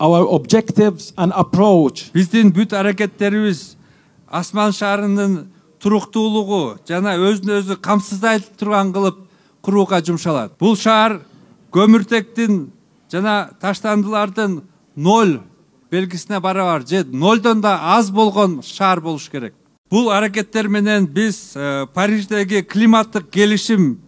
our objectives and approach. Биздин бүт аракеттерибиз асман шарынын туруктуулугу жана өзүн өзү камсыздай турган кылып курууга жумшалат. Бул шаар көмүртектин жана таштандылардын 0 белгисине барабар же 0дон да аз болгон шаар болуш керек. Бул аракеттер менен биз Париждеги климаттык келишим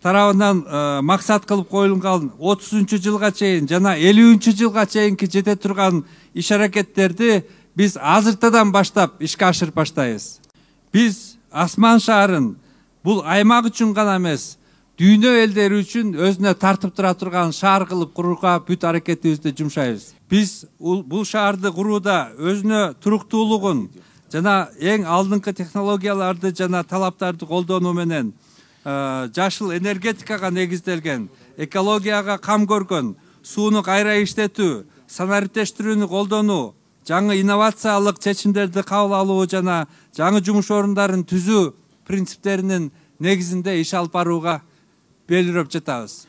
тарабынан максат кылып коюлган 30-жылга чейин жана 50-жылга чейинки жете турган иш аракеттерди биз азыртадан баштап ишке ашырып баштайбыз. Биз асман шаарын бул аймак үчүн гана эмес, дүйнө элдери үчүн өзүнө тартып тура турган шаар кылып курууга бүт аракетибизди жумшайбыз. Биз бул шаарды курууда өзүнө туруктуулугун жана эң алдыңкы технологияларды жана талаптарды колдонуу менен жашыл энергетикага негизделген, экологияга кам көргөн, сууну кайра иштетүү, санариптештирүүнү колдонуу, жаңы инновациялык чечимдерди кабыл алуу жана жаңы жумуш орундарын түзүү принциптеринин негизинде иш алып барууга белгилеп жатабыз.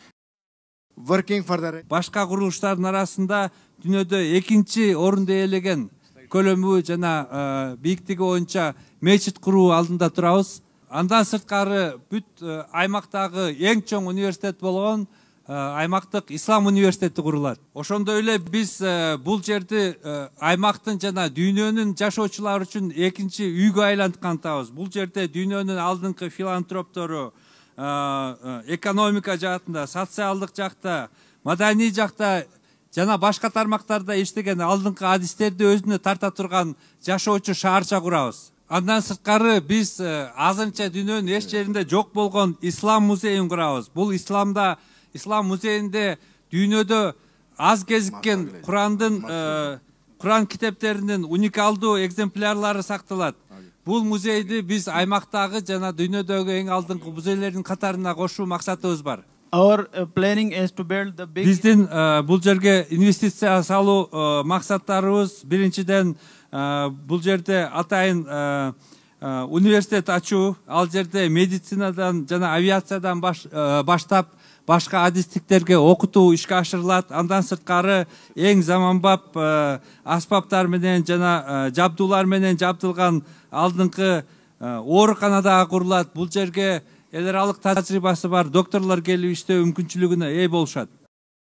Башка курулуштардын арасында дүйнөдө экинчи орунду ээлеген көлөмү жана бийиктиги боюнча мечит куруу алдында турабыз. Андан сырткары бүт аймактагы эң чоң университет болгон аймактык ислам университети курулат. Ошондой эле биз бул жерди аймактын жана дүйнөнүн жашоочулары үчүн экинчи үйгө айланткантабыз. Бул жерде дүйнөнүн алдыңкы филантроптору экономика жаатында, социалдык жакта, маданий жакта жана башка тармактарда иштеген алдыңкы адистерди өзүнө тарта турган жашоочу шаарча курабыз. Андан сырткары биз азырынча дүйнөнүн эч жеринде жок болгон ислам музейин курабыз. Бул ислам музейинде дүйнөдө аз кезиккен Куран китептеринин уникалдуу экземплярлары сакталат. Бул музейди биз аймактагы жана дүйнөдөгү эң алдыңкы музейлердин катарына кошуу максатыбыз бар. Our planning is to build the big. Биздин бул жерге инвестиция салуу максаттарыбыз биринчиден бул жерде атайын университет ачуу, ал жерде медицинадан жана авиациядан баштап башка адистиктерге окутуу ишке ашырылат. Андан сырткары эң заманбап аспаптар менен жана жабдуулар менен жабдылган алдыңкы ооруканада курулат. Бул жерге эл аралык тажрыйбасы бар докторлор келип иштөө мүмкүнчүлүгүнө ээ болушат.